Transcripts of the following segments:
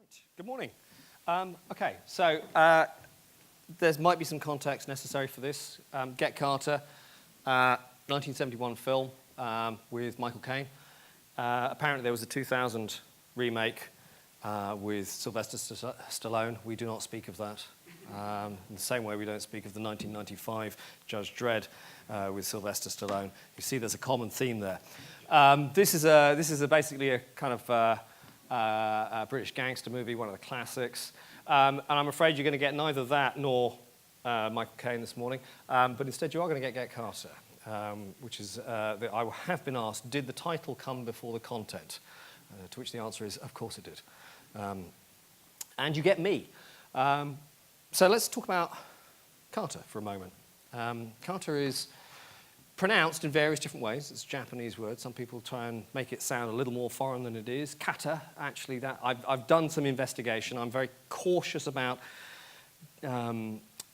Right, good morning. Okay, so there might be some context necessary for this. Get Kata, 1971 film with Michael Caine. Apparently there was a 2000 remake with Sylvester Stallone. We do not speak of that. In the same way we don't speak of the 1995 Judge Dredd with Sylvester Stallone. You see there's a common theme there. This is basically a kind of a British gangster movie, one of the classics. And I'm afraid you're going to get neither that nor Michael Caine this morning, but instead you are going to get Kata, which is, I have been asked, did the title come before the content? To which the answer is, of course it did. And you get me. So let's talk about Kata for a moment. Kata is pronounced in various different ways. It's a Japanese word. Some people try and make it sound a little more foreign than it is. Kata, actually, I've done some investigation. I'm very cautious about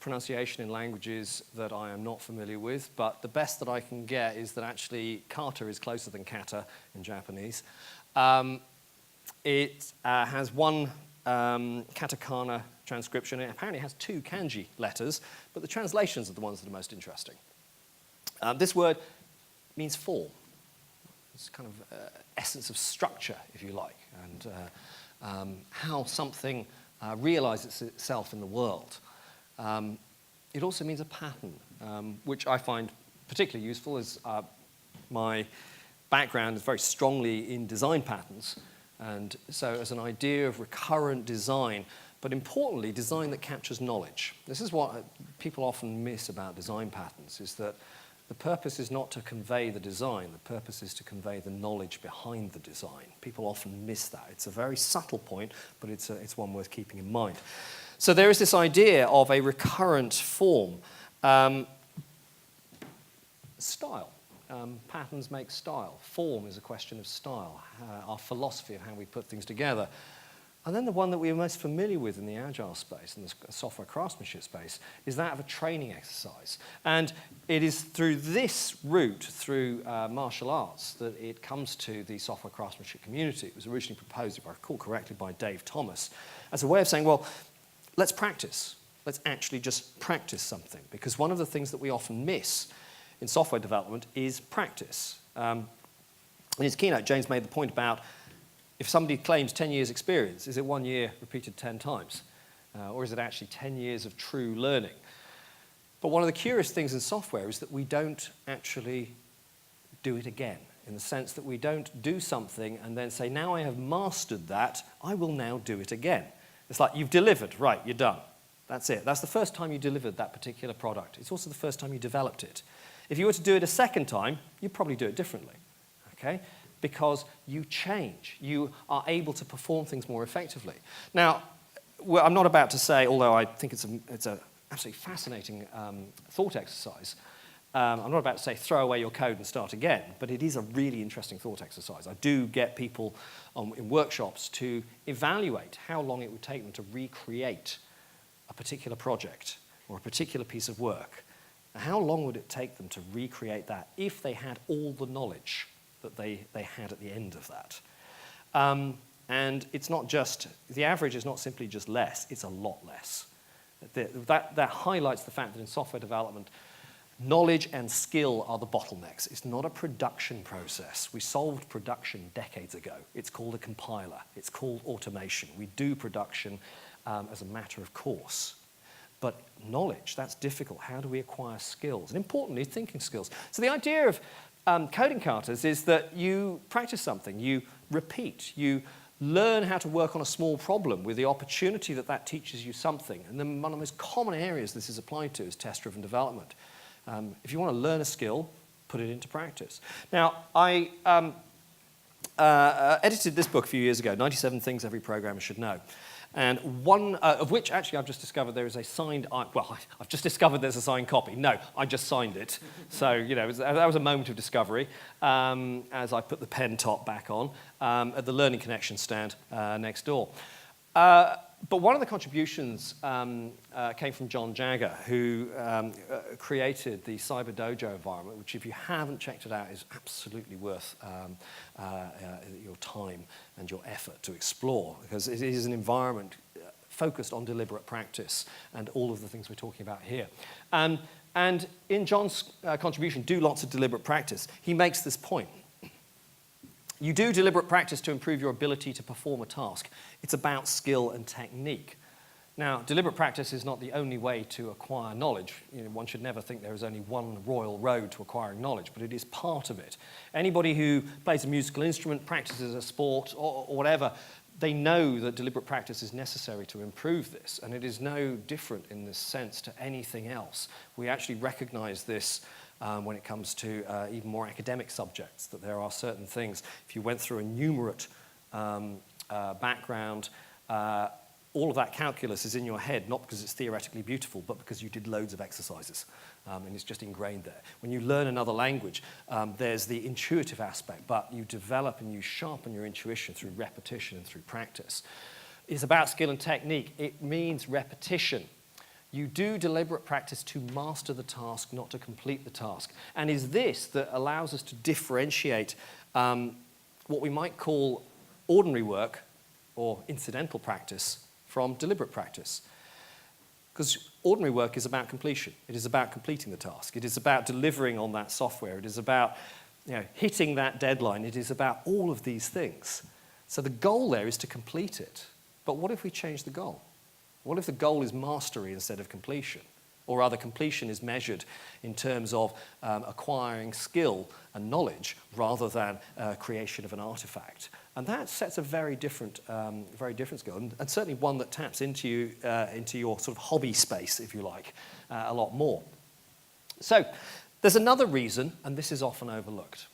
pronunciation in languages that I am not familiar with, but the best that I can get is that actually kata is closer than kata in Japanese. It has one katakana transcription. It apparently has two kanji letters, but the translations are the ones that are most interesting. This word means form. It's kind of essence of structure, if you like, and how something realizes itself in the world. It also means a pattern, which I find particularly useful as my background is very strongly in design patterns. And so as an idea of recurrent design, but importantly, design that captures knowledge. This is what people often miss about design patterns, is that the purpose is not to convey the design, the purpose is to convey the knowledge behind the design. People often miss that. It's a very subtle point, but it's one worth keeping in mind. So there is this idea of a recurrent form. Style. Patterns make style. Form is a question of style, our philosophy of how we put things together. And then the one that we are most familiar with in the Agile space, in the software craftsmanship space, is that of a training exercise. And it is through this route, through martial arts, that it comes to the software craftsmanship community. It was originally proposed, if I recall correctly, by Dave Thomas, as a way of saying, well, let's practice. Let's actually just practice something. Because one of the things that we often miss in software development is practice. In his keynote, James made the point about if somebody claims 10 years experience, is it 1 year repeated 10 times? Or is it actually 10 years of true learning? But one of the curious things in software is that we don't actually do it again, in the sense that we don't do something and then say, now I have mastered that, I will now do it again. It's like you've delivered, right, you're done. That's it. That's the first time you delivered that particular product. It's also the first time you developed it. If you were to do it a second time, you'd probably do it differently, okay? Because you change. You are able to perform things more effectively. Now, I'm not about to say, although I think it's an absolutely fascinating thought exercise, I'm not about to say throw away your code and start again, but it is a really interesting thought exercise. I do get people in workshops to evaluate how long it would take them to recreate a particular project or a particular piece of work. How long would it take them to recreate that if they had all the knowledge that they had at the end of that? And it's not just, the average is not simply just less, it's a lot less. That highlights the fact that in software development, knowledge and skill are the bottlenecks. It's not a production process. We solved production decades ago. It's called a compiler. It's called automation. We do production as a matter of course. But knowledge, that's difficult. How do we acquire skills? And importantly, thinking skills. So the idea of coding katas is that you practice something, you repeat, you learn how to work on a small problem with the opportunity that that teaches you something. And then one of the most common areas this is applied to is test-driven development. If you want to learn a skill, put it into practice. Now, I edited this book a few years ago, 97 Things Every Programmer Should Know. And one of which, actually, I've just discovered there is a signed, well, I've just discovered there's a signed copy. No, I just signed it. So, you know, that was a moment of discovery as I put the pen top back on at the Learning Connection stand next door. But one of the contributions came from John Jagger, who created the Cyber Dojo environment, which if you haven't checked it out is absolutely worth your time and your effort to explore, because it is an environment focused on deliberate practice and all of the things we're talking about here. And in John's contribution, Do Lots of Deliberate Practice, he makes this point. You do deliberate practice to improve your ability to perform a task. It's about skill and technique. Now, deliberate practice is not the only way to acquire knowledge. You know, one should never think there is only one royal road to acquiring knowledge, but it is part of it. Anybody who plays a musical instrument, practices a sport, or whatever, they know that deliberate practice is necessary to improve this, and it is no different in this sense to anything else. We actually recognize this when it comes to even more academic subjects, that there are certain things. If you went through a numerate background, all of that calculus is in your head, not because it's theoretically beautiful, but because you did loads of exercises, and it's just ingrained there. When you learn another language, there's the intuitive aspect, but you develop and you sharpen your intuition through repetition and through practice. It's about skill and technique. It means repetition. You do deliberate practice to master the task, not to complete the task. And is this that allows us to differentiate what we might call ordinary work or incidental practice from deliberate practice. Because ordinary work is about completion. It is about completing the task. It is about delivering on that software. It is about hitting that deadline. It is about all of these things. So the goal there is to complete it. But what if we change the goal? What if the goal is mastery instead of completion? Or rather, completion is measured in terms of acquiring skill and knowledge rather than creation of an artifact. And that sets a very different skill, and certainly one that taps into your sort of hobby space, if you like, a lot more. So there's another reason, and this is often overlooked.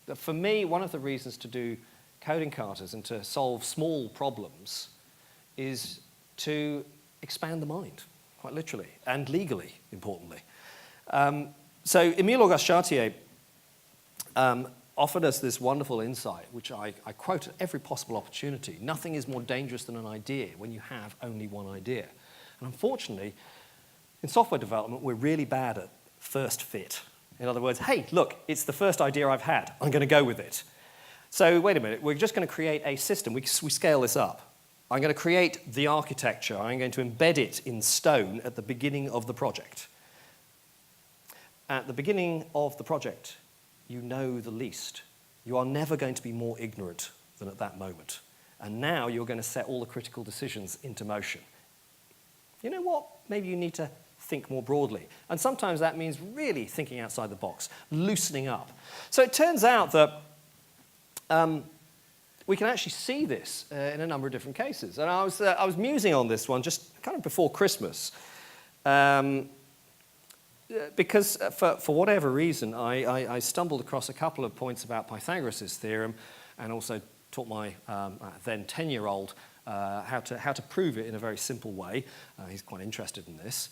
That for me, one of the reasons to do coding katas and to solve small problems is to expand the mind, quite literally, and legally, importantly. So Émile Auguste Chartier offered us this wonderful insight, which I quote at every possible opportunity. Nothing is more dangerous than an idea when you have only one idea. And unfortunately, in software development, we're really bad at first fit. In other words, hey, look, it's the first idea I've had. I'm going to go with it. So wait a minute, we're just going to create a system. We scale this up. I'm going to create the architecture. I'm going to embed it in stone at the beginning of the project. At the beginning of the project, you know the least. You are never going to be more ignorant than at that moment. And now you're going to set all the critical decisions into motion. You know what? Maybe you need to think more broadly. And sometimes that means really thinking outside the box, loosening up. So it turns out that we can actually see this in a number of different cases. And I was musing on this one just kind of before Christmas. Because for whatever reason, I stumbled across a couple of points about Pythagoras' theorem and also taught my then 10-year-old how to prove it in a very simple way. He's quite interested in this.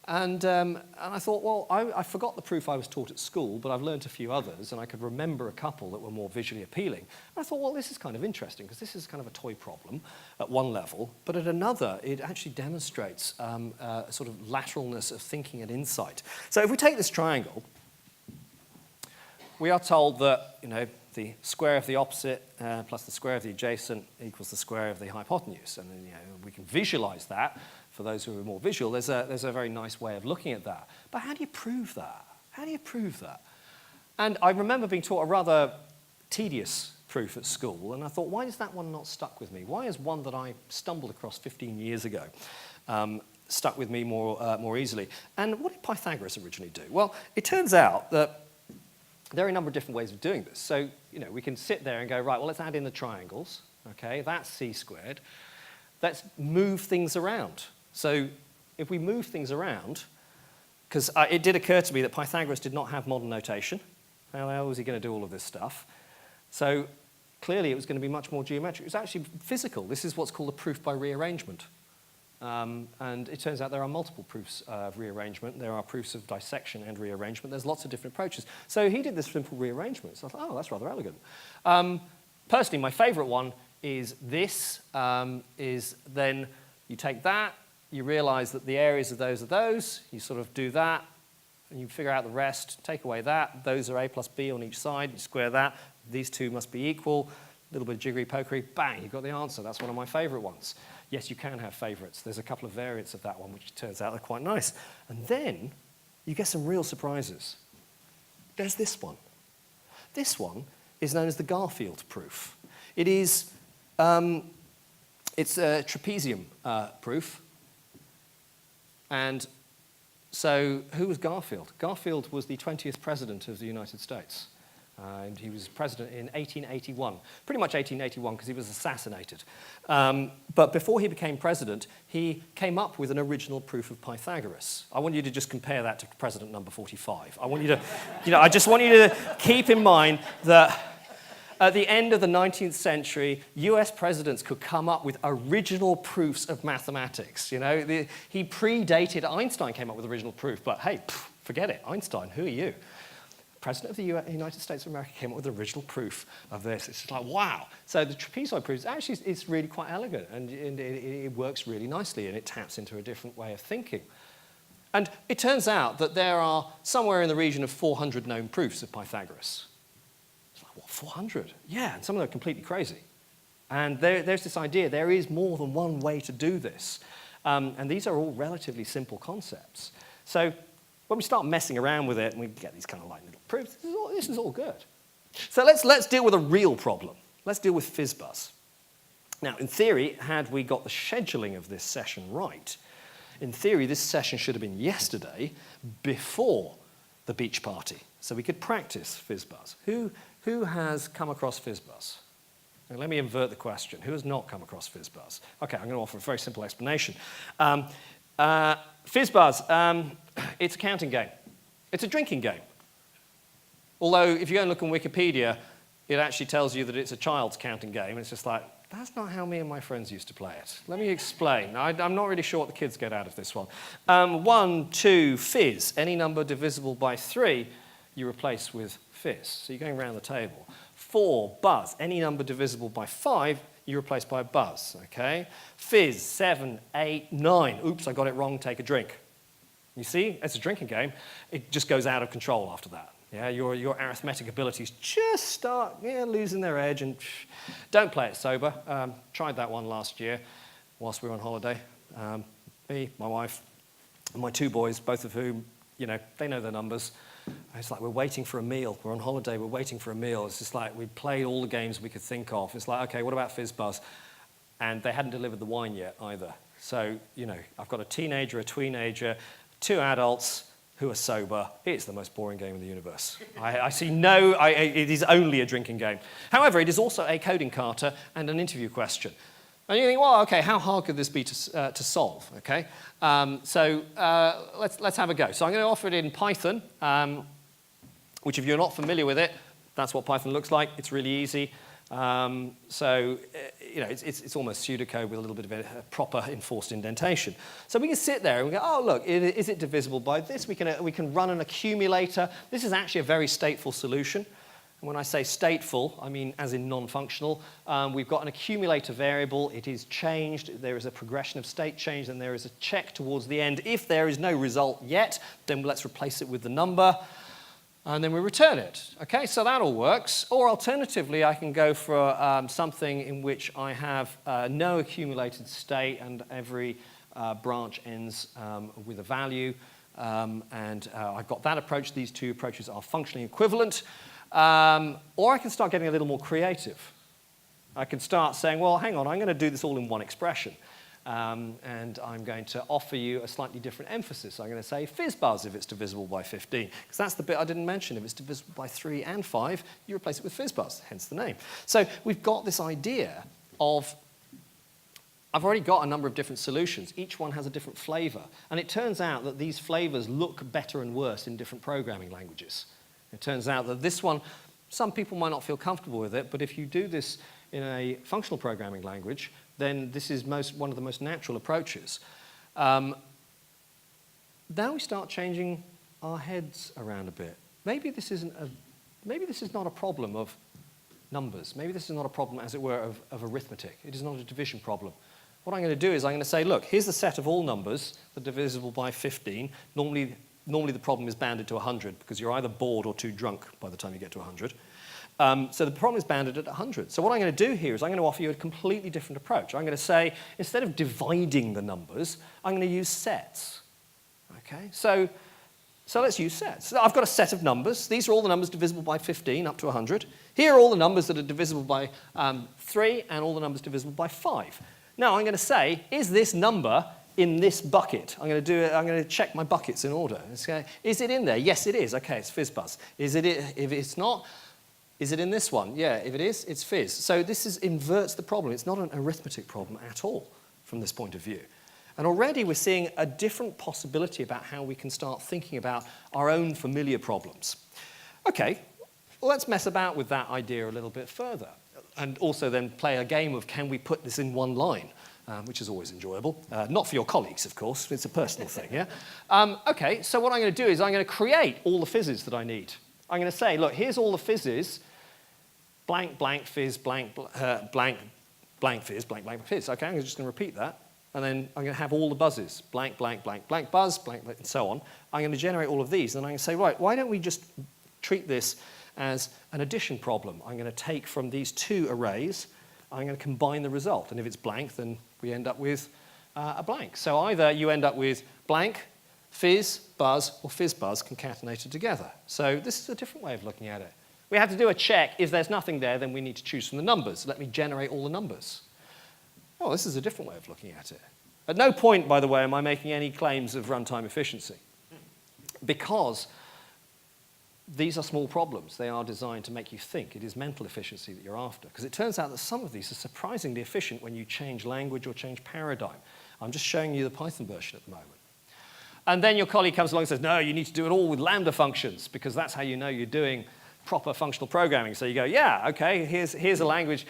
And I thought, well, I forgot the proof I was taught at school, but I've learned a few others, and I could remember a couple that were more visually appealing. And I thought, well, this is kind of interesting, because this is kind of a toy problem at one level, but at another, it actually demonstrates a sort of lateralness of thinking and insight. So if we take this triangle, we are told that, the square of the opposite plus the square of the adjacent equals the square of the hypotenuse. And then, we can visualize that. For those who are more visual, there's a very nice way of looking at that. But how do you prove that? How do you prove that? And I remember being taught a rather tedious proof at school, and I thought, why is that one not stuck with me? Why is one that I stumbled across 15 years ago stuck with me more easily? And what did Pythagoras originally do? Well, it turns out that there are a number of different ways of doing this. So, we can sit there and go, right, well, let's add in the triangles. Okay, that's c squared. Let's move things around. So if we move things around, because it did occur to me that Pythagoras did not have modern notation. How was he going to do all of this stuff? So clearly it was going to be much more geometric. It was actually physical. This is what's called a proof by rearrangement. And it turns out there are multiple proofs of rearrangement. There are proofs of dissection and rearrangement. There's lots of different approaches. So he did this simple rearrangement. So I thought, oh, that's rather elegant. Personally, my favorite one is this, is then you take that, you realize that the areas of those are those, you sort of do that, and you figure out the rest, take away that, those are a plus b on each side, you square that, these two must be equal, A little bit of jiggery-pokery, bang, you've got the answer. That's one of my favorite ones. Yes, you can have favorites. There's a couple of variants of that one, which turns out are quite nice. And then you get some real surprises. There's this one. This one is known as the Garfield proof. It is, it's a trapezium proof. And so who was Garfield? Garfield was the 20th president of the United States. And he was president in 1881, pretty much 1881 because he was assassinated. But before he became president, he came up with an original proof of Pythagoras. I want you to just compare that to president number 45. I want you to, I just want you to keep in mind that at the end of the 19th century, US presidents could come up with original proofs of mathematics. He predated, Einstein came up with original proof, but hey, forget it, Einstein, who are you? President of the United States of America came up with the original proof of this. It's just like, wow. So the trapezoid proof, actually, it's really quite elegant, and it works really nicely, and it taps into a different way of thinking. And it turns out that there are somewhere in the region of 400 known proofs of Pythagoras. It's like, what, 400? Yeah, and some of them are completely crazy. And there's this idea, there is more than one way to do this. And these are all relatively simple concepts. So when we start messing around with it and we get these kind of like little proofs, this is all good. So let's deal with a real problem. Let's deal with FizzBuzz. Now, in theory, had we got the scheduling of this session right, in theory, this session should have been yesterday before the beach party, so we could practice FizzBuzz. Who has come across FizzBuzz? Now, let me invert the question. Who has not come across FizzBuzz? Okay, I'm going to offer a very simple explanation. FizzBuzz, it's a counting game. It's a drinking game. Although, if you go and look on Wikipedia, it actually tells you that it's a child's counting game. And it's just like, that's not how me and my friends used to play it. Let me explain. I'm not really sure what the kids get out of this one. 1, 2, fizz. Any number divisible by 3, you replace with fizz. So you're going around the table. 4, buzz. Any number divisible by 5, you replace by buzz, okay? Fizz, 7, 8, 9. Oops, I got it wrong, take a drink. You see, it's a drinking game. It just goes out of control after that. Yeah, your arithmetic abilities just start losing their edge, and don't play it sober. Tried that one last year whilst we were on holiday. Me, my wife, and my 2 boys, both of whom, they know their numbers. It's like we're waiting for a meal. We're on holiday, we're waiting for a meal. It's just like we played all the games we could think of. It's like, okay, what about FizzBuzz? And they hadn't delivered the wine yet either. So, I've got a teenager, a tweenager, 2 adults who are sober. It's the most boring game in the universe. I see it is only a drinking game. However, it is also a coding kata and an interview question. And you think, well, okay, how hard could this be to solve, okay? So let's have a go. So I'm going to offer it in Python, which if you're not familiar with it, that's what Python looks like. It's really easy. It's almost pseudocode with a little bit of a proper enforced indentation. So we can sit there and we go, oh, look, is it divisible by this? We can run an accumulator. This is actually a very stateful solution. And when I say stateful, I mean as in non-functional. We've got an accumulator variable. It is changed. There is a progression of state change, and there is a check towards the end. If there is no result yet, then let's replace it with the number. And then we return it. Okay, so that all works. Or alternatively, I can go for something in which I have no accumulated state, and every branch ends with a value. And I've got that approach. These 2 approaches are functionally equivalent. Or I can start getting a little more creative. I can start saying, well, hang on, I'm going to do this all in one expression. And I'm going to offer you a slightly different emphasis. I'm going to say FizzBuzz if it's divisible by 15, because that's the bit I didn't mention. If it's divisible by 3 and 5, you replace it with FizzBuzz, hence the name. So we've got this idea of, I've already got a number of different solutions. Each one has a different flavor. And it turns out that these flavors look better and worse in different programming languages. It turns out that this one, some people might not feel comfortable with it, but if you do this in a functional programming language, then this is one of the most natural approaches. Now we start changing our heads around a bit. Maybe this is not a problem of numbers. Maybe this is not a problem, as it were, of arithmetic. It is not a division problem. What I'm going to do is I'm going to say, look, here's the set of all numbers that are divisible by 15. Normally the problem is bounded to 100 because you're either bored or too drunk by the time you get to 100. So the problem is bounded at 100. So what I'm going to do here is I'm going to offer you a completely different approach. I'm going to say, instead of dividing the numbers, I'm going to use sets. Okay? So let's use sets. So I've got a set of numbers. These are all the numbers divisible by 15 up to 100. Here are all the numbers that are divisible by 3 and all the numbers divisible by 5. Now I'm going to say, is this number in this bucket? I'm going to check my buckets in order. Okay. Is it in there? Yes, it is. Okay, it's FizzBuzz. If it's not, is it in this one? Yeah, if it is, it's Fizz. So this inverts the problem. It's not an arithmetic problem at all from this point of view. And already we're seeing a different possibility about how we can start thinking about our own familiar problems. Okay, well, let's mess about with that idea a little bit further. And also then play a game of, can we put this in one line? Which is always enjoyable. Not for your colleagues, of course. It's a personal thing, yeah? Okay, so what I'm going to do is I'm going to create all the fizzes that I need. I'm going to say, look, here's all the fizzes, blank, blank, fizz, blank, blank, blank, fizz, blank, blank, fizz. Okay, I'm just going to repeat that. And then I'm going to have all the buzzes, blank, blank, blank, blank, buzz, blank, blank, and so on. I'm going to generate all of these, and I'm going to say, right, why don't we just treat this as an addition problem? I'm going to take from these two arrays, I'm going to combine the result. And if it's blank, then we end up with a blank. So either you end up with blank, fizz, buzz, or fizz, buzz concatenated together. So this is a different way of looking at it. We have to do a check. If there's nothing there, then we need to choose from the numbers. Let me generate all the numbers. Oh, this is a different way of looking at it. At no point, by the way, am I making any claims of runtime efficiency, because these are small problems. They are designed to make you think. It is mental efficiency that you're after, because it turns out that some of these are surprisingly efficient when you change language or change paradigm. I'm just showing you the Python version at the moment. And then your colleague comes along and says, no, you need to do it all with lambda functions, because that's how you know you're doing proper functional programming. So you go, yeah, okay, here's a language.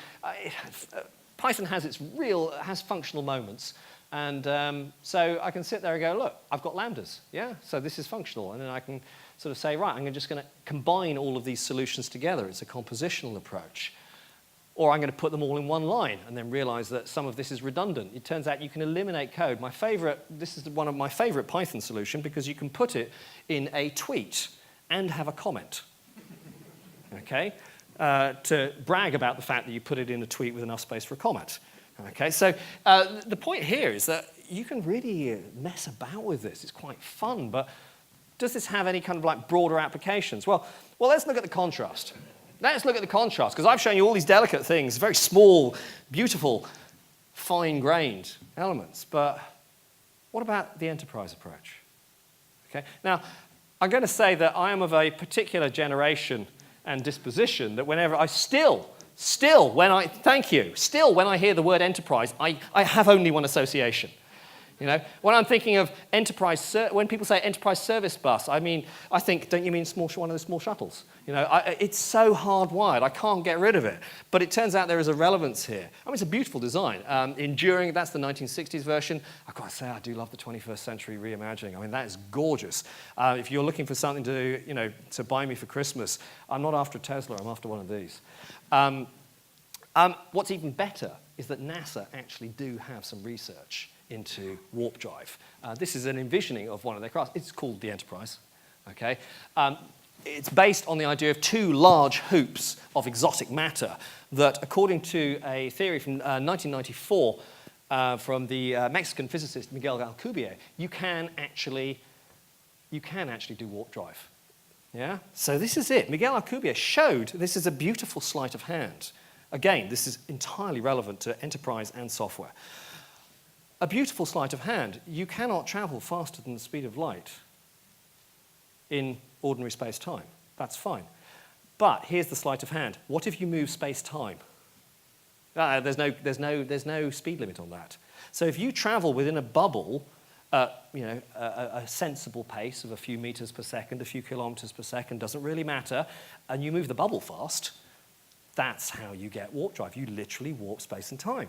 Python has functional moments. And so I can sit there and go, look, I've got lambdas, yeah? So this is functional. And then I can sort of say, right, I'm just going to combine all of these solutions together. It's a compositional approach. Or I'm going to put them all in one line and then realize that some of this is redundant. It turns out you can eliminate code. This is one of my favorite Python solution, because you can put it in a tweet and have a comment, okay? To brag about the fact that you put it in a tweet with enough space for a comment. Okay, so the point here is that you can really mess about with this. It's quite fun, but does this have any kind of like broader applications? Well, let's look at the contrast. Let's look at the contrast, because I've shown you all these delicate things, very small, beautiful, fine-grained elements. But what about the enterprise approach? Okay, now, I'm going to say that I am of a particular generation and disposition that whenever I still when I hear the word enterprise, I have only one association. You know, when I'm thinking of enterprise, when people say enterprise service bus, I think, don't you mean one of the small shuttles? You know, it's so hardwired, I can't get rid of it. But it turns out there is a relevance here. I mean, it's a beautiful design. Enduring, that's the 1960s version. I've got to say, I do love the 21st century reimagining. I mean, that is gorgeous. If you're looking for something to buy me for Christmas, I'm not after a Tesla, I'm after one of these. What's even better is that NASA actually do have some research into warp drive. This is an envisioning of one of their crafts. It's called the Enterprise. Okay? It's based on the idea of two large hoops of exotic matter that, according to a theory from 1994 from the Mexican physicist Miguel Alcubierre, you can actually do warp drive. Yeah? So this is it. Miguel Alcubierre showed this is a beautiful sleight of hand. Again, this is entirely relevant to enterprise and software. A beautiful sleight of hand. You cannot travel faster than the speed of light in ordinary space-time. That's fine. But here's the sleight of hand. What if you move space-time? There's no speed limit on that. So if you travel within a bubble, a sensible pace of a few meters per second, a few kilometers per second, doesn't really matter, and you move the bubble fast, that's how you get warp drive. You literally warp space and time.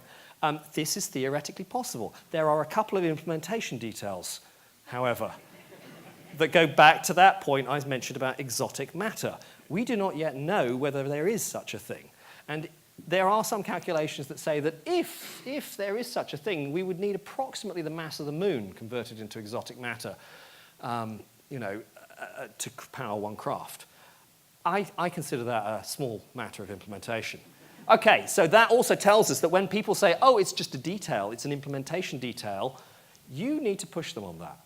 This is theoretically possible. There are a couple of implementation details, however, that go back to that point I mentioned about exotic matter. We do not yet know whether there is such a thing. And there are some calculations that say that if there is such a thing, we would need approximately the mass of the moon converted into exotic matter, to power one craft. I consider that a small matter of implementation. Okay, so that also tells us that when people say, oh, it's just a detail, it's an implementation detail, you need to push them on that.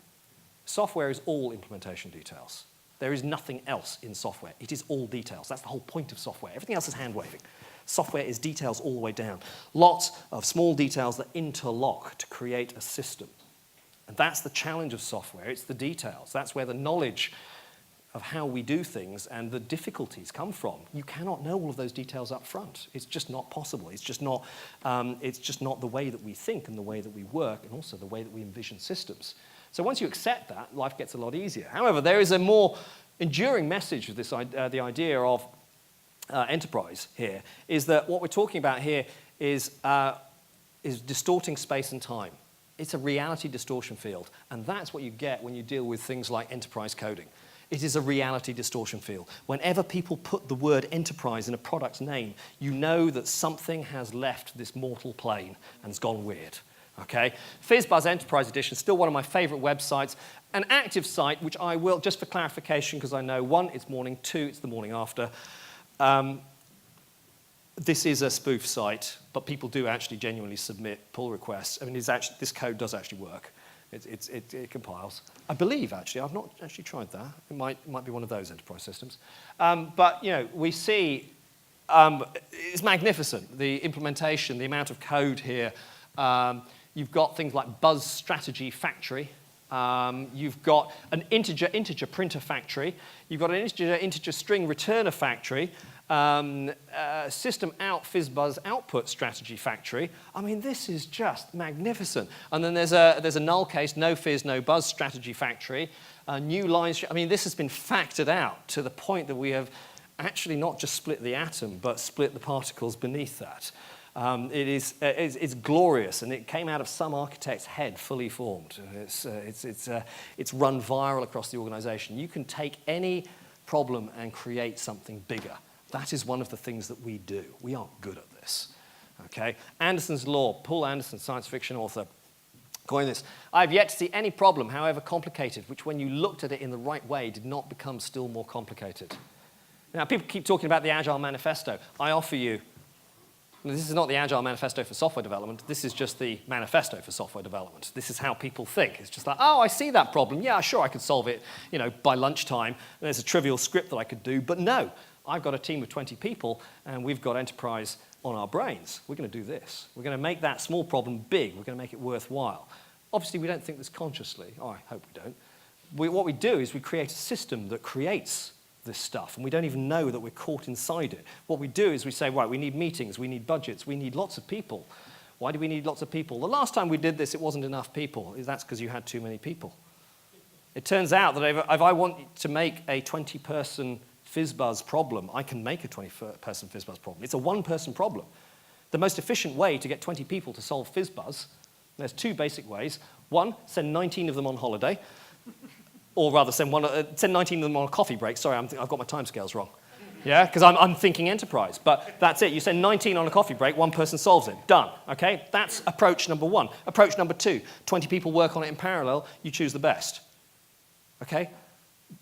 Software is all implementation details. There is nothing else in software. It is all details. That's the whole point of software. Everything else is hand-waving. Software is details all the way down. Lots of small details that interlock to create a system. And that's the challenge of software. It's the details. That's where the knowledge of how we do things and the difficulties come from. You cannot know all of those details up front. It's just not possible. It's just not the way that we think and the way that we work and also the way that we envision systems. So once you accept that, life gets a lot easier. However, there is a more enduring message of this, the idea of enterprise here, is that what we're talking about here is distorting space and time. It's a reality distortion field, and that's what you get when you deal with things like enterprise coding. It is a reality distortion field. Whenever people put the word enterprise in a product's name, you know that something has left this mortal plane and has gone weird. Okay? FizzBuzz Enterprise Edition, still one of my favorite websites. An active site, which I will, just for clarification, because I know, one, it's morning, two, it's the morning after. This is a spoof site, but people do actually genuinely submit pull requests. I mean, this code does actually work. It compiles. I believe, actually, I've not actually tried that. It might be one of those enterprise systems. But, you know, we see it's magnificent, the implementation, the amount of code here. You've got things like Buzz Strategy Factory. You've got an integer printer factory. You've got an integer string returner factory. System out FizzBuzz output strategy factory. I mean, this is just magnificent. And then there's a null case, no fizz, no buzz strategy factory. New lines. I mean, this has been factored out to the point that we have actually not just split the atom, but split the particles beneath that. It's glorious, and it came out of some architect's head, fully formed. It's run viral across the organization. You can take any problem and create something bigger. That is one of the things that we do. We are good at this. Okay? Anderson's Law, Paul Anderson, science fiction author, coined this. I have yet to see any problem, however complicated, which when you looked at it in the right way did not become still more complicated. Now, people keep talking about the Agile Manifesto. I offer you, this is not the Agile Manifesto for software development. This is just the manifesto for software development. This is how people think. It's just like, oh, I see that problem. Yeah, sure, I could solve it, you know, by lunchtime. There's a trivial script that I could do, but no. I've got a team of 20 people, and we've got enterprise on our brains. We're going to do this. We're going to make that small problem big. We're going to make it worthwhile. Obviously, we don't think this consciously. Oh, I hope we don't. What we do is we create a system that creates this stuff, and we don't even know that we're caught inside it. What we do is we say, right, we need meetings, we need budgets, we need lots of people. Why do we need lots of people? The last time we did this, it wasn't enough people. That's because you had too many people. It turns out that if I want to make a 20-person FizzBuzz problem, I can make a 20-person FizzBuzz problem. It's a one-person problem. The most efficient way to get 20 people to solve FizzBuzz, there's two basic ways. One, send 19 of them on holiday, or rather send 19 of them on a coffee break. Sorry, I've got my timescales wrong. Yeah, because I'm thinking enterprise. But that's it. You send 19 on a coffee break, one person solves it. Done. Okay? That's approach number one. Approach number two, 20 people work on it in parallel, you choose the best. Okay?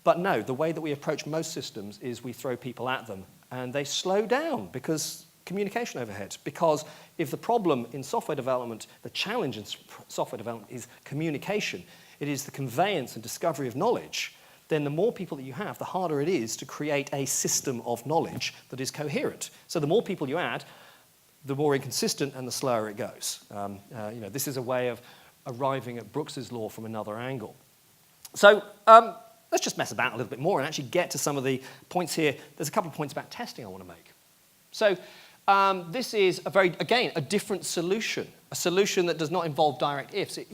But no, the way that we approach most systems is we throw people at them, and they slow down because communication overhead. Because if the problem in software development, the challenge in software development is communication, it is the conveyance and discovery of knowledge, then the more people that you have, the harder it is to create a system of knowledge that is coherent. So the more people you add, the more inconsistent and the slower it goes. This is a way of arriving at Brooks's law from another angle. So let's just mess about a little bit more and actually get to some of the points here. There's a couple of points about testing I want to make. So this is, a different solution, a solution that does not involve direct ifs. It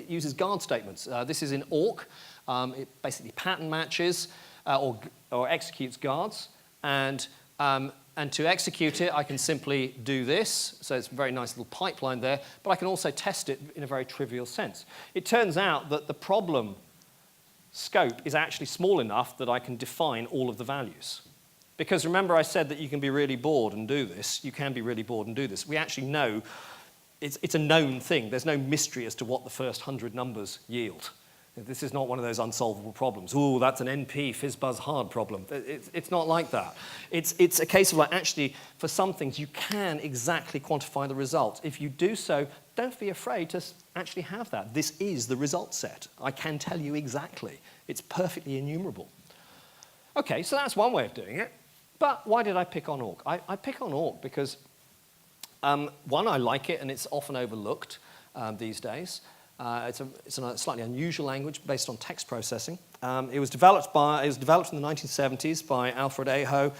uses guard statements. This is in awk. It basically pattern matches or executes guards. And to execute it, I can simply do this. So it's a very nice little pipeline there. But I can also test it in a very trivial sense. It turns out that the problem scope is actually small enough that I can define all of the values. Because remember I said that you can be really bored and do this. You can be really bored and do this. We actually know it's a known thing. There's no mystery as to what the first 100 numbers yield. This is not one of those unsolvable problems. Ooh, that's an NP, fizz-buzz hard problem. It's not like that. It's a case of like, actually, for some things, you can exactly quantify the result. If you do so, don't be afraid to actually have that. This is the result set. I can tell you exactly. It's perfectly enumerable. Okay, so that's one way of doing it. But why did I pick on awk? I pick on awk because, one, I like it, and it's often overlooked these days. It's a slightly unusual language based on text processing. It was developed in the 1970s by Alfred Aho,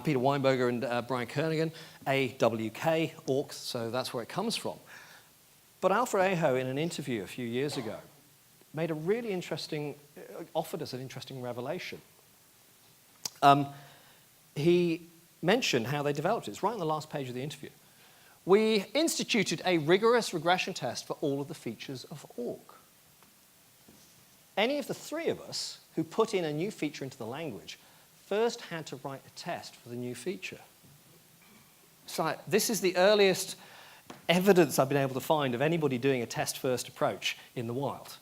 Peter Weinberger, and Brian Kernighan, AWK, awk, so that's where it comes from. But Alfred Aho, in an interview a few years ago, made a really interesting, offered us an interesting revelation. He mentioned how they developed it. It's right on the last page of the interview. We instituted a rigorous regression test for all of the features of awk. Any of the three of us who put in a new feature into the language first had to write a test for the new feature. So this is the earliest evidence I've been able to find of anybody doing a test-first approach in the wild.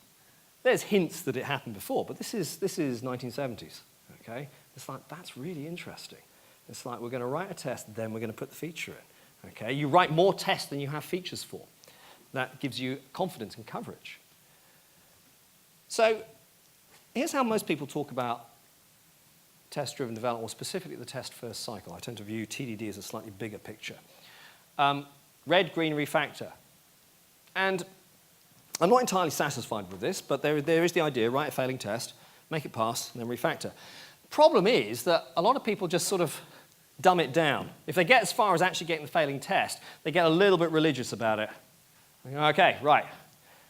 There's hints that it happened before, but this is 1970s, okay? It's like, that's really interesting. It's like, we're going to write a test, then we're going to put the feature in. Okay, you write more tests than you have features for. That gives you confidence and coverage. So here's how most people talk about test-driven development, or specifically the test-first cycle. I tend to view TDD as a slightly bigger picture. Red, green, refactor. And I'm not entirely satisfied with this, but there is the idea, write a failing test, make it pass, and then refactor. Problem is that a lot of people just sort of dumb it down. If they get as far as actually getting the failing test, they get a little bit religious about it. Okay, right.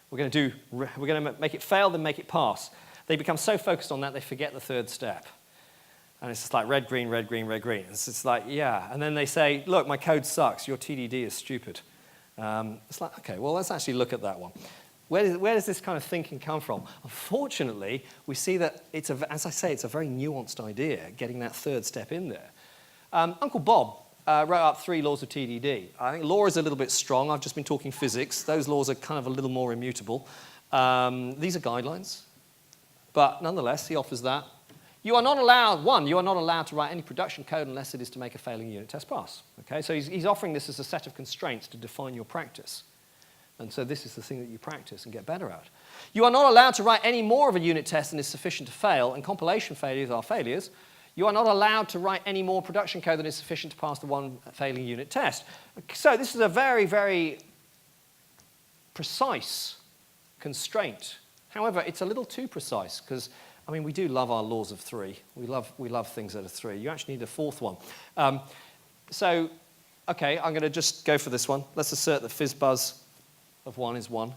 We're going to make it fail, then make it pass. They become so focused on that, they forget the third step. And it's just like red, green, red, green, red, green. It's just like, yeah. And then they say, look, my code sucks. Your TDD is stupid. It's like, okay, well, let's actually look at that one. Where does this kind of thinking come from? Unfortunately, we see that as I say, it's a very nuanced idea, getting that third step in there. Uncle Bob wrote up 3 laws of TDD. I think law is a little bit strong. I've just been talking physics. Those laws are kind of a little more immutable. These are guidelines. But nonetheless, he offers that. You are not allowed to write any production code unless it is to make a failing unit test pass. Okay? So he's offering this as a set of constraints to define your practice. And so this is the thing that you practice and get better at. You are not allowed to write any more of a unit test than is sufficient to fail, and compilation failures are failures. You are not allowed to write any more production code than is sufficient to pass the one failing unit test. So this is a very, very precise constraint. However, it's a little too precise because, I mean, we do love our laws of 3. We love things that are 3. You actually need a 4th one. Okay, I'm going to just go for this one. Let's assert that fizz-buzz of 1 is 1.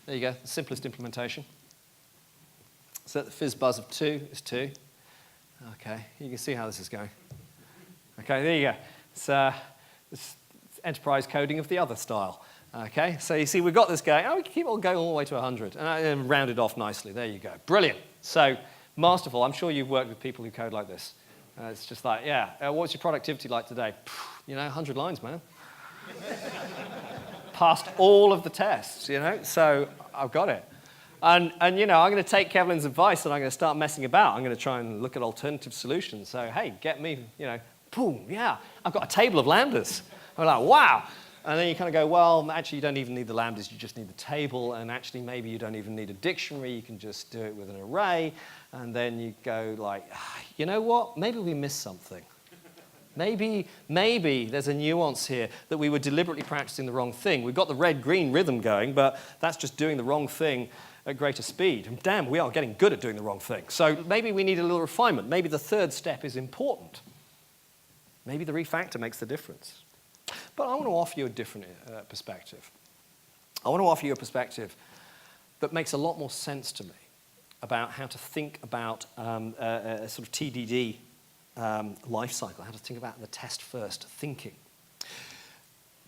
There you go, the simplest implementation. Assert that fizz-buzz of 2 is 2. Okay, you can see how this is going. Okay, there you go. It's enterprise coding of the other style. Okay, so you see we've got this going. Oh, we can keep on going all the way to 100 and round it off nicely. There you go. Brilliant. So masterful. I'm sure you've worked with people who code like this. It's just like, yeah, what's your productivity like today? 100 lines, man. Passed all of the tests, so I've got it. And I'm going to take Kevlin's advice and I'm going to start messing about. I'm going to try and look at alternative solutions. So, hey, get me, boom, yeah, I've got a table of lambdas. I'm like, wow. And then you kind of go, well, actually, you don't even need the lambdas. You just need the table. And actually, maybe you don't even need a dictionary. You can just do it with an array. And then you go like, you know what? Maybe we missed something. Maybe there's a nuance here that we were deliberately practicing the wrong thing. We've got the red-green rhythm going, but that's just doing the wrong thing at greater speed. And damn, we are getting good at doing the wrong thing. So maybe we need a little refinement. Maybe the third step is important. Maybe the refactor makes the difference. But I want to offer you a different perspective. I want to offer you a perspective that makes a lot more sense to me about how to think about a sort of TDD life cycle, how to think about the test-first thinking.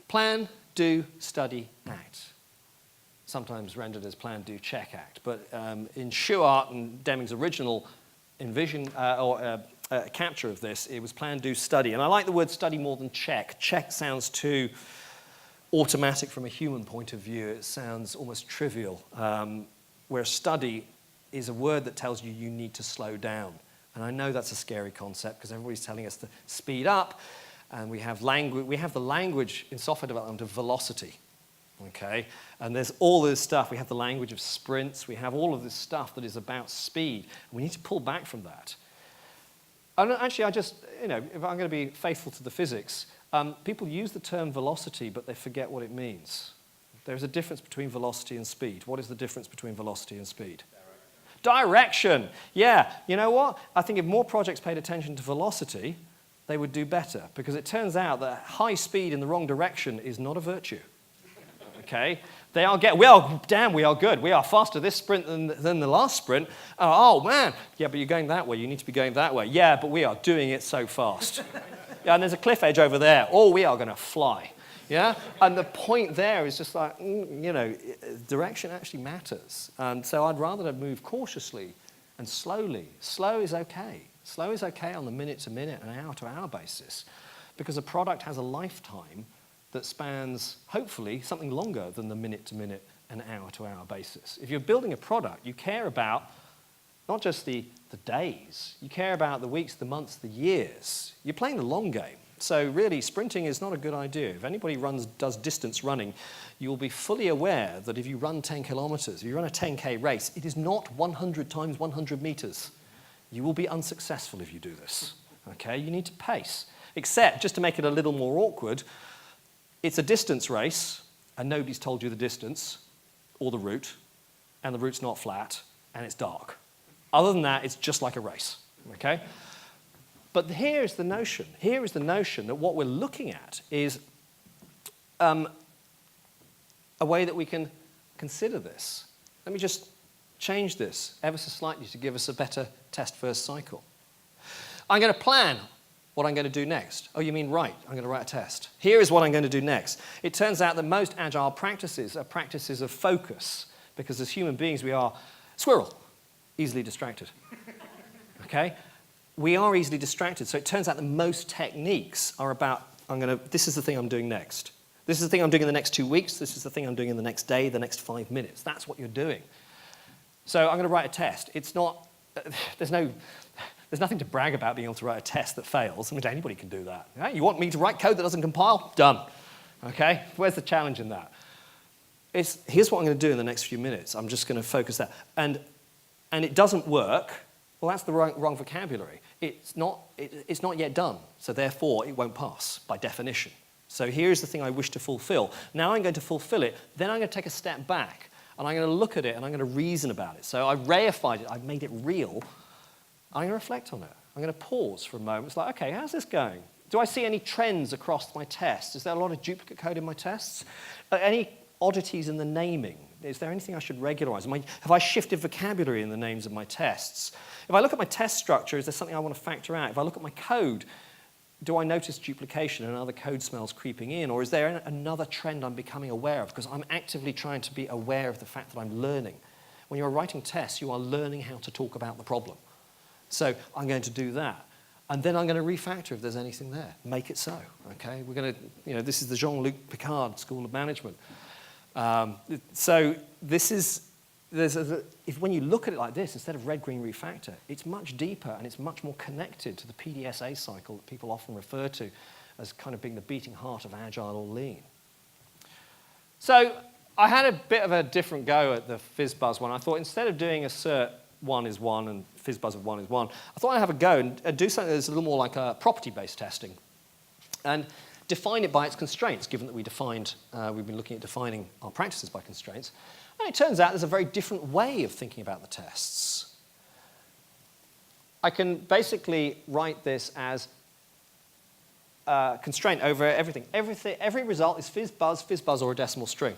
Plan, do, study, act. Sometimes rendered as plan, do, check, act. But in Schuart and Deming's original capture of this, it was plan, do, study. And I like the word study more than check. Check sounds too automatic from a human point of view. It sounds almost trivial. where study is a word that tells you you need to slow down. And I know that's a scary concept because everybody's telling us to speed up, and we have the language in software development of velocity. Okay, and there's all this stuff. We have the language of sprints. We have all of this stuff that is about speed. We need to pull back from that. And actually, if I'm going to be faithful to the physics, people use the term velocity, but they forget what it means. There's a difference between velocity and speed. What is the difference between velocity and speed? Direction. Yeah, you know what? I think if more projects paid attention to velocity, they would do better, because it turns out that high speed in the wrong direction is not a virtue. Okay, we are good. We are faster this sprint than the last sprint. Oh man, yeah, but you're going that way. You need to be going that way. Yeah, but we are doing it so fast. Yeah, and there's a cliff edge over there. Oh, we are going to fly. Yeah, and the point there is just like, direction actually matters. And so I'd rather move cautiously and slowly. Slow is okay. Slow is okay on the minute-to-minute and hour-to-hour basis, because a product has a lifetime that spans, hopefully, something longer than the minute-to-minute and hour-to-hour basis. If you're building a product, you care about not just the days, you care about the weeks, the months, the years. You're playing the long game. So really, sprinting is not a good idea. If anybody does distance running, you'll be fully aware that if you run 10 kilometers, if you run a 10K race, it is not 100 times 100 meters. You will be unsuccessful if you do this. Okay, you need to pace. Except, just to make it a little more awkward, it's a distance race, and nobody's told you the distance or the route, and the route's not flat, and it's dark. Other than that, it's just like a race, okay? But here's the notion. Here is the notion that what we're looking at is a way that we can consider this. Let me just change this ever so slightly to give us a better test-first cycle. I'm going to plan what I'm going to do next. Oh, you mean write? I'm going to write a test. Here is what I'm going to do next. It turns out that most agile practices are practices of focus, because as human beings we are squirrel, easily distracted. Okay? We are easily distracted, so it turns out that most techniques are about, this is the thing I'm doing next. This is the thing I'm doing in the next 2 weeks. This is the thing I'm doing in the next day, the next 5 minutes. That's what you're doing. So I'm going to write a test. It's not, there's nothing to brag about being able to write a test that fails. I mean, anybody can do that. Right? You want me to write code that doesn't compile? Done. Okay? Where's the challenge in that? Here's what I'm going to do in the next few minutes. I'm just going to focus that. And it doesn't work. Well, that's the wrong vocabulary. It's not yet done. So therefore, it won't pass by definition. So here's the thing I wish to fulfill. Now I'm going to fulfill it. Then I'm going to take a step back. And I'm going to look at it and I'm going to reason about it. So I've reified it. I've made it real. I'm going to reflect on it. I'm going to pause for a moment. It's like, okay, how's this going? Do I see any trends across my tests? Is there a lot of duplicate code in my tests? Any oddities in the naming? Is there anything I should regularize? Have I shifted vocabulary in the names of my tests? If I look at my test structure, is there something I want to factor out? If I look at my code, do I notice duplication and other code smells creeping in? Or is there another trend I'm becoming aware of? Because I'm actively trying to be aware of the fact that I'm learning. When you're writing tests, you are learning how to talk about the problem. So I'm going to do that. And then I'm going to refactor if there's anything there. Make it so, okay? We're going to, this is the Jean-Luc Picard School of Management. So this is, when you look at it like this, instead of red, green, refactor, it's much deeper and it's much more connected to the PDSA cycle that people often refer to as kind of being the beating heart of Agile or Lean. So I had a bit of a different go at the FizzBuzz one. I thought instead of doing assert 1 is 1 and FizzBuzz of 1 is 1, I thought I'd have a go and do something that's a little more like a property-based testing and define it by its constraints, given that we've been looking at defining our practices by constraints. And it turns out there's a very different way of thinking about the tests. I can basically write this as constraint over everything. Every result is FizzBuzz, or a decimal string.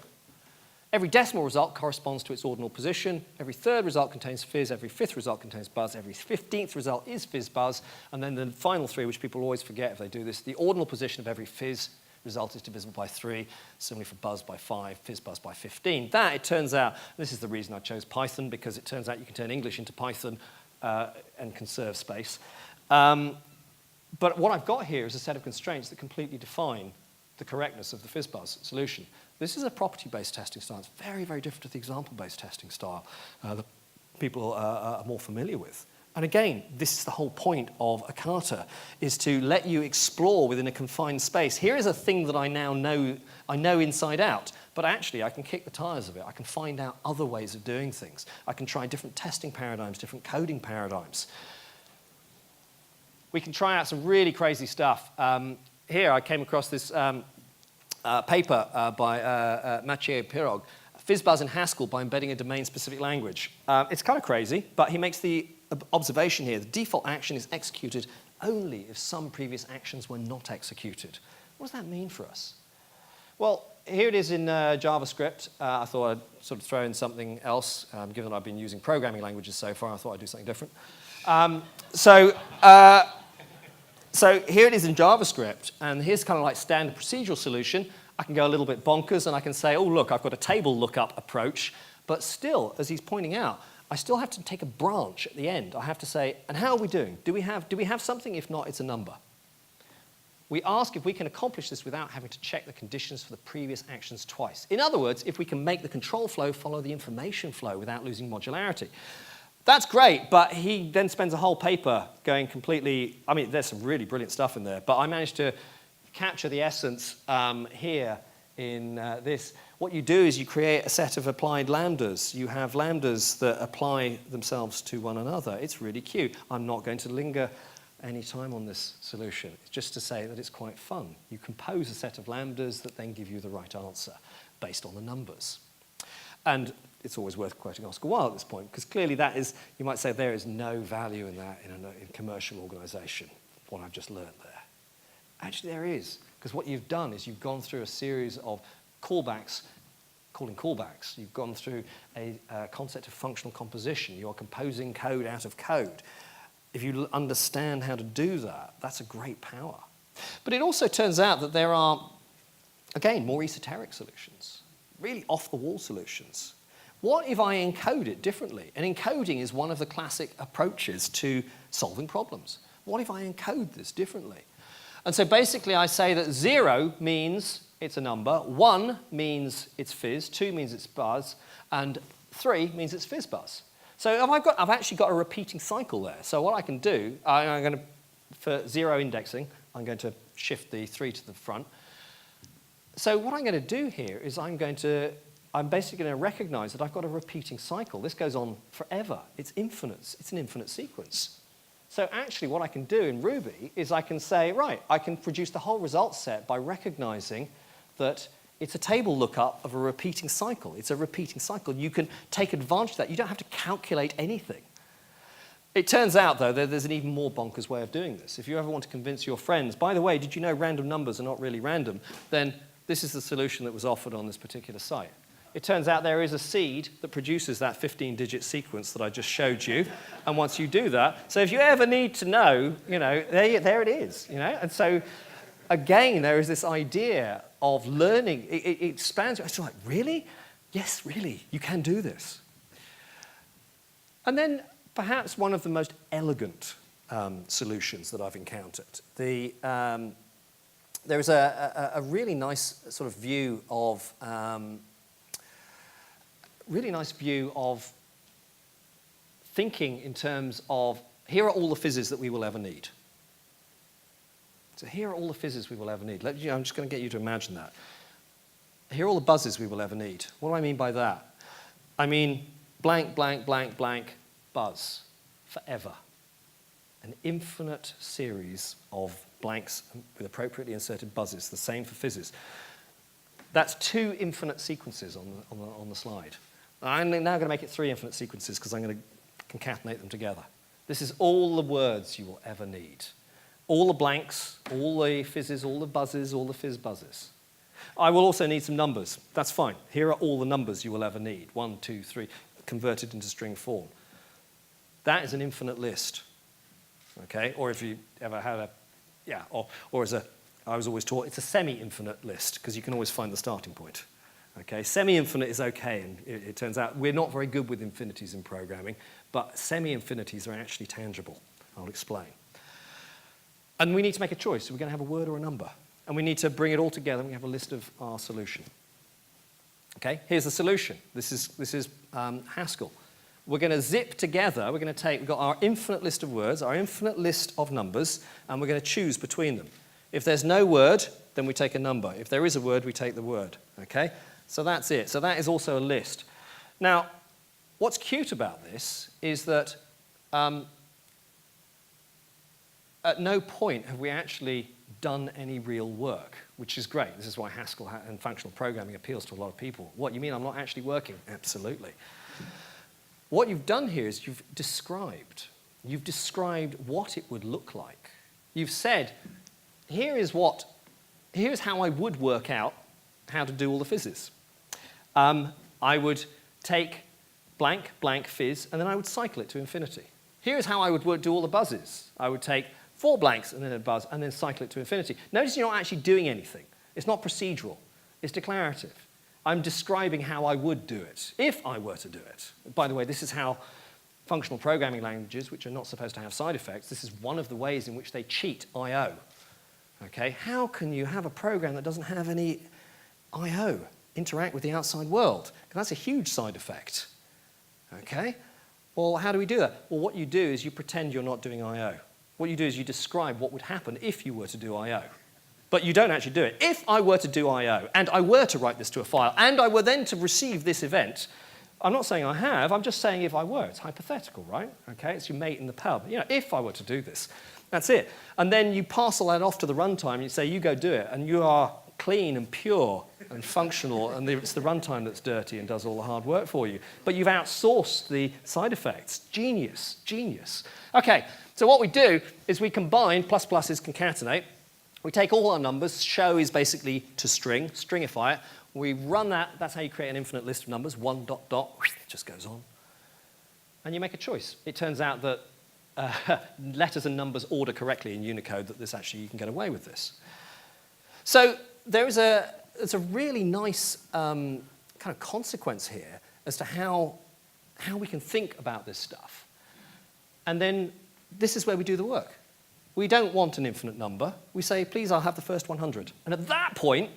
Every decimal result corresponds to its ordinal position. Every third result contains fizz. Every fifth result contains buzz. Every 15th result is fizz-buzz. And then the final three, which people always forget if they do this, the ordinal position of every fizz result is divisible by 3. Similarly for buzz by 5, fizz-buzz by 15. That, it turns out, this is the reason I chose Python, because it turns out you can turn English into Python and conserve space. But what I've got here is a set of constraints that completely define the correctness of the FizzBuzz solution. This is a property-based testing style. It's very, very different to the example-based testing style that people are more familiar with. And again, this is the whole point of a kata, is to let you explore within a confined space. Here is a thing that I now know, inside out, but actually I can kick the tires of it. I can find out other ways of doing things. I can try different testing paradigms, different coding paradigms. We can try out some really crazy stuff. Here I came across this paper by Mathieu Pirog, FizzBuzz in Haskell by embedding a domain-specific language. It's kind of crazy, but he makes the observation here: the default action is executed only if some previous actions were not executed. What does that mean for us? Well, here it is in JavaScript. I thought I'd sort of throw in something else. Given that I've been using programming languages so far, I thought I'd do something different. So here it is in JavaScript, and here's kind of like standard procedural solution. I can go a little bit bonkers, and I can say, oh, look, I've got a table lookup approach. But still, as he's pointing out, I still have to take a branch at the end. I have to say, and how are we doing? Do we have something? If not, it's a number. We ask if we can accomplish this without having to check the conditions for the previous actions twice. In other words, if we can make the control flow follow the information flow without losing modularity. That's great, but he then spends a whole paper going completely, I mean, there's some really brilliant stuff in there, but I managed to capture the essence here in this. What you do is you create a set of applied lambdas. You have lambdas that apply themselves to one another. It's really cute. I'm not going to linger any time on this solution. It's just to say that it's quite fun. You compose a set of lambdas that then give you the right answer based on the numbers. And it's always worth quoting Oscar Wilde at this point, because clearly that is, you might say, there is no value in that in a commercial organization, what I've just learned there. Actually, there is, because what you've done is you've gone through a series of callbacks, calling callbacks. You've gone through a concept of functional composition. You're composing code out of code. If you understand how to do that, that's a great power. But it also turns out that there are, again, more esoteric solutions, really off-the-wall solutions. What if I encode it differently? And encoding is one of the classic approaches to solving problems. What if I encode this differently? And so basically I say that 0 means it's a number, 1 means it's fizz, 2 means it's buzz, and 3 means it's fizz buzz. So I've actually got a repeating cycle there. So what I can do, I'm going to, for 0 indexing, I'm going to shift the 3 to the front. So what I'm going to do here is I'm basically going to recognize that I've got a repeating cycle. This goes on forever. It's infinite. It's an infinite sequence. So actually what I can do in Ruby is I can say, right, I can produce the whole result set by recognizing that it's a table lookup of a repeating cycle. It's a repeating cycle. You can take advantage of that. You don't have to calculate anything. It turns out, though, that there's an even more bonkers way of doing this. If you ever want to convince your friends, by the way, did you know random numbers are not really random? Then this is the solution that was offered on this particular site. It turns out there is a seed that produces that 15-digit sequence that I just showed you. And once you do that, so if you ever need to know, there it is, And so, again, there is this idea of learning. It expands. It's like, really? Yes, really, you can do this. And then perhaps one of the most elegant solutions that I've encountered. There is a really nice sort of view of thinking in terms of, here are all the fizzes that we will ever need. So here are all the fizzes we will ever need. I'm just going to get you to imagine that. Here are all the buzzes we will ever need. What do I mean by that? I mean blank, blank, blank, blank, buzz, forever. An infinite series of blanks with appropriately inserted buzzes, the same for fizzes. That's 2 infinite sequences on the slide. I'm now going to make it 3 infinite sequences because I'm going to concatenate them together. This is all the words you will ever need. All the blanks, all the fizzes, all the buzzes, all the fizz buzzes. I will also need some numbers. That's fine. Here are all the numbers you will ever need. 1, 2, 3, converted into string form. That is an infinite list. Okay? Or if you ever had or as I was always taught, it's a semi-infinite list because you can always find the starting point. Okay? Semi-infinite is okay, and it turns out we're not very good with infinities in programming, but semi-infinities are actually tangible. I'll explain. And we need to make a choice. So we're going to have a word or a number. And we need to bring it all together and we have a list of our solution. Okay, here's the solution. This is Haskell. We're going to zip together, we've got our infinite list of words, our infinite list of numbers, and we're going to choose between them. If there's no word, then we take a number. If there is a word, we take the word. Okay, so that's it. So that is also a list. Now, what's cute about this is that at no point have we actually done any real work, which is great. This is why Haskell and functional programming appeals to a lot of people. What, you mean I'm not actually working? Absolutely. What you've done here is you've described what it would look like. You've said, here's how I would work out how to do all the fizzes. I would take blank, blank fizz, and then I would cycle it to infinity. Here's how I would do all the buzzes. I would take 4 blanks and then a buzz, and then cycle it to infinity. Notice you're not actually doing anything. It's not procedural. It's declarative. I'm describing how I would do it, if I were to do it. By the way, this is how functional programming languages, which are not supposed to have side effects, this is one of the ways in which they cheat I.O. Okay? How can you have a program that doesn't have any I.O. interact with the outside world? Because that's a huge side effect. Okay? Well, how do we do that? Well, what you do is you pretend you're not doing I.O. What you do is you describe what would happen if you were to do I.O. But you don't actually do it. If I were to do I.O., and I were to write this to a file, and I were then to receive this event, I'm not saying I have, I'm just saying if I were. It's hypothetical, right? Okay, it's your mate in the pub. You know, if I were to do this, that's it. And then you parcel that off to the runtime, and you say, you go do it, and you are clean and pure and functional, and it's the runtime that's dirty and does all the hard work for you. But you've outsourced the side effects. Genius, genius. Okay, so what we do is we combine, plus is concatenate. We take all our numbers, show is basically to string, stringify it. We run that, that's how you create an infinite list of numbers, 1 dot dot, just goes on. And you make a choice. It turns out that letters and numbers order correctly in Unicode, that this actually, you can get away with this. So there's a really nice kind of consequence here as to how we can think about this stuff. And then this is where we do the work. We don't want an infinite number. We say, please, I'll have the first 100. And at that point,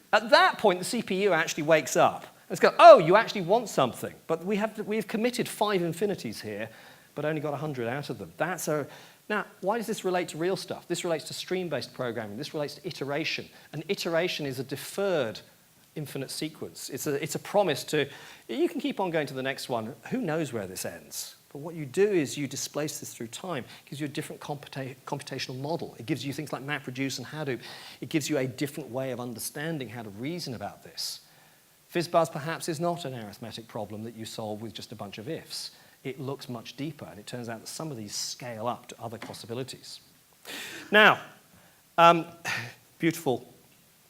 the CPU actually wakes up. And it's go, oh, you actually want something. But we've committed 5 infinities here, but only got 100 out of them. Now, why does this relate to real stuff? This relates to stream-based programming. This relates to iteration. An iteration is a deferred infinite sequence. It's a promise to, you can keep on going to the next one. Who knows where this ends? But what you do is you displace this through time. It gives you a different computational model. It gives you things like MapReduce and Hadoop. It gives you a different way of understanding how to reason about this. FizzBuzz perhaps is not an arithmetic problem that you solve with just a bunch of ifs. It looks much deeper, and it turns out that some of these scale up to other possibilities. Now, beautiful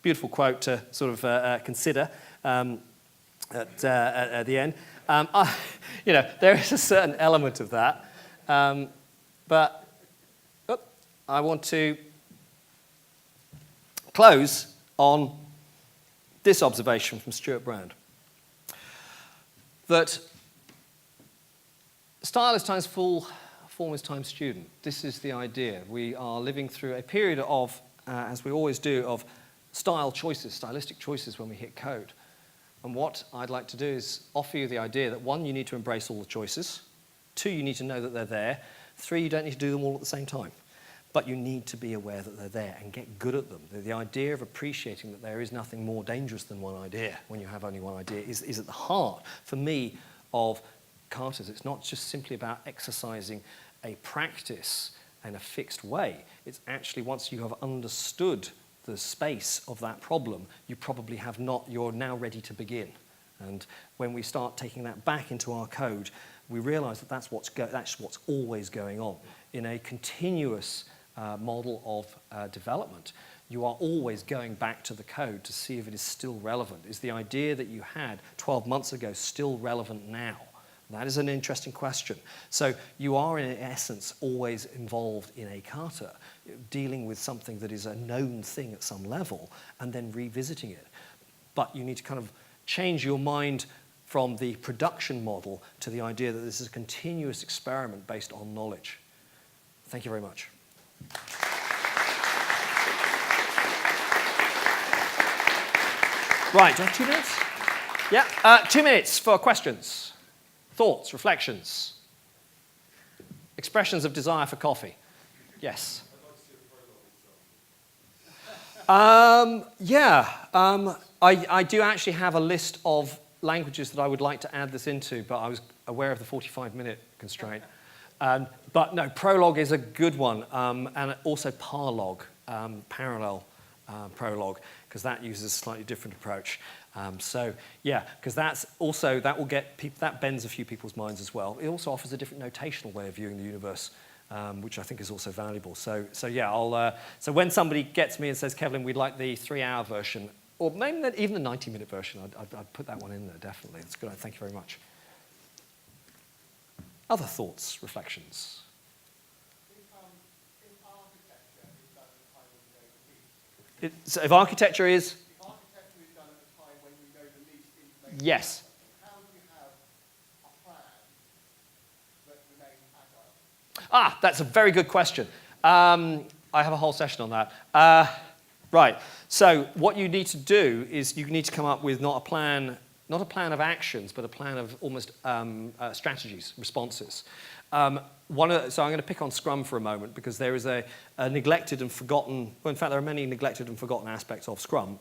quote to sort of consider at the end. There is a certain element of that, but I want to close on this observation from Stuart Brand, that style is times fool, form is times student. This is the idea. We are living through a period of, as we always do, of stylistic choices when we hit code. And what I'd like to do is offer you the idea that 1, you need to embrace all the choices. 2, you need to know that they're there. 3, you don't need to do them all at the same time. But you need to be aware that they're there and get good at them. The idea of appreciating that there is nothing more dangerous than one idea when you have only one idea is at the heart, for me, of katas. It's not just simply about exercising a practice in a fixed way. It's actually, once you have understood the space of that problem, you probably have not, you're now ready to begin. And when we start taking that back into our code, we realize that that's what's always going on. In a continuous model of development, you are always going back to the code to see if it is still relevant. Is the idea that you had 12 months ago still relevant now? That is an interesting question. So you are, in essence, always involved in a kata, dealing with something that is a known thing at some level, and then revisiting it. But you need to kind of change your mind from the production model to the idea that this is a continuous experiment based on knowledge. Thank you very much. Right, do I have 2 minutes? Yeah, 2 minutes for questions, thoughts, reflections, expressions of desire for coffee. Yes. I do actually have a list of languages that I would like to add this into, but I was aware of the 45-minute constraint. But no, prologue is a good one, and also parlog, parallel prologue, because that uses a slightly different approach. So yeah, because that will get that bends a few people's minds as well. It also offers a different notational way of viewing the universe, which I think is also valuable. So yeah, so when somebody gets me and says, Kevlin, we'd like the 3-hour version, or maybe even the 90-minute version, I'd put that one in there, definitely. That's good. Thank you very much. Other thoughts, reflections? So if architecture is? If architecture is done at a time when you know the least information. Yes. How do you have a plan that remains agile? That's a very good question. I have a whole session on that. Right. So what you need to do is you need to come up with not a plan of actions, but a plan of almost strategies, responses. So I'm going to pick on Scrum for a moment because there is a neglected and forgotten, well, in fact, there are many neglected and forgotten aspects of Scrum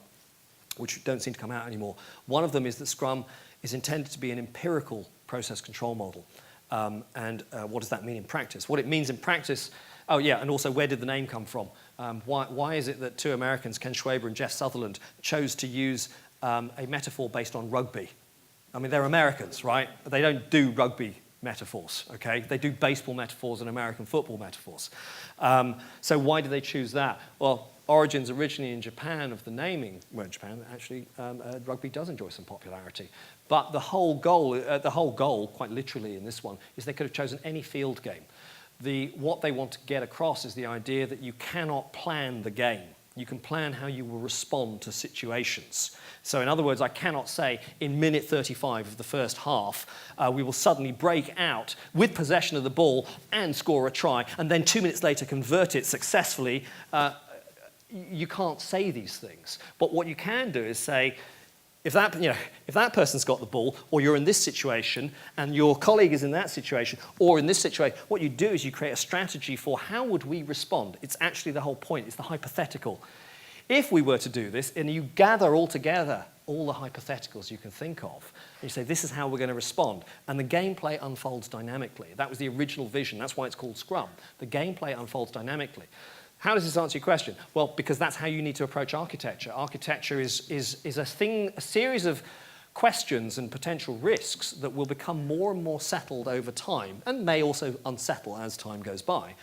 which don't seem to come out anymore. One of them is that Scrum is intended to be an empirical process control model. What does that mean in practice? What it means in practice, oh yeah, and also where did the name come from? Why is it that 2 Americans, Ken Schwaber and Jeff Sutherland, chose to use a metaphor based on rugby? I mean, they're Americans, right? But they don't do rugby metaphors, okay? They do baseball metaphors and American football metaphors. So why do they choose that? Well, origins originally in Japan of the naming, well, in Japan, actually, rugby does enjoy some popularity. But the whole goal, quite literally in this one, is they could have chosen any field game. What they want to get across is the idea that you cannot plan the game. You can plan how you will respond to situations. So in other words, I cannot say in minute 35 of the first half, we will suddenly break out with possession of the ball and score a try, and then 2 minutes later convert it successfully. You can't say these things. But what you can do is say, if that person's got the ball, or you're in this situation, and your colleague is in that situation, or in this situation, what you do is you create a strategy for how would we respond. It's actually the whole point. It's the hypothetical. If we were to do this, and you gather all together all the hypotheticals you can think of, and you say, this is how we're going to respond, and the gameplay unfolds dynamically. That was the original vision. That's why it's called Scrum. The gameplay unfolds dynamically. How does this answer your question? Well, because that's how you need to approach architecture. Architecture is a series of questions and potential risks that will become more and more settled over time, and may also unsettle as time goes by.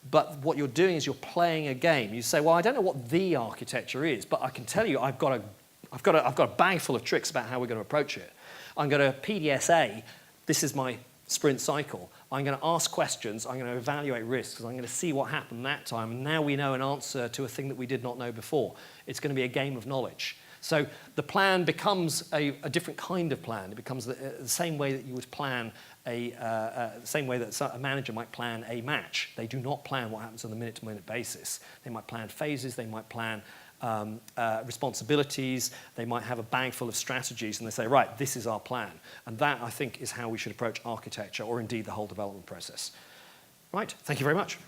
But what you're doing is you're playing a game. You say, well, I don't know what the architecture is, but I can tell you I've got a bag full of tricks about how we're going to approach it. I'm going to PDSA, this is my sprint cycle. I'm going to ask questions, I'm going to evaluate risks, I'm going to see what happened that time, and now we know an answer to a thing that we did not know before. It's going to be a game of knowledge. So the plan becomes a different kind of plan. It becomes the same way that you would plan same way that a manager might plan a match. They do not plan what happens on a minute-to-minute basis. They might plan phases, they might plan responsibilities, they might have a bag full of strategies, and they say, right, this is our plan. And that, I think, is how we should approach architecture, or indeed the whole development process. Right, thank you very much.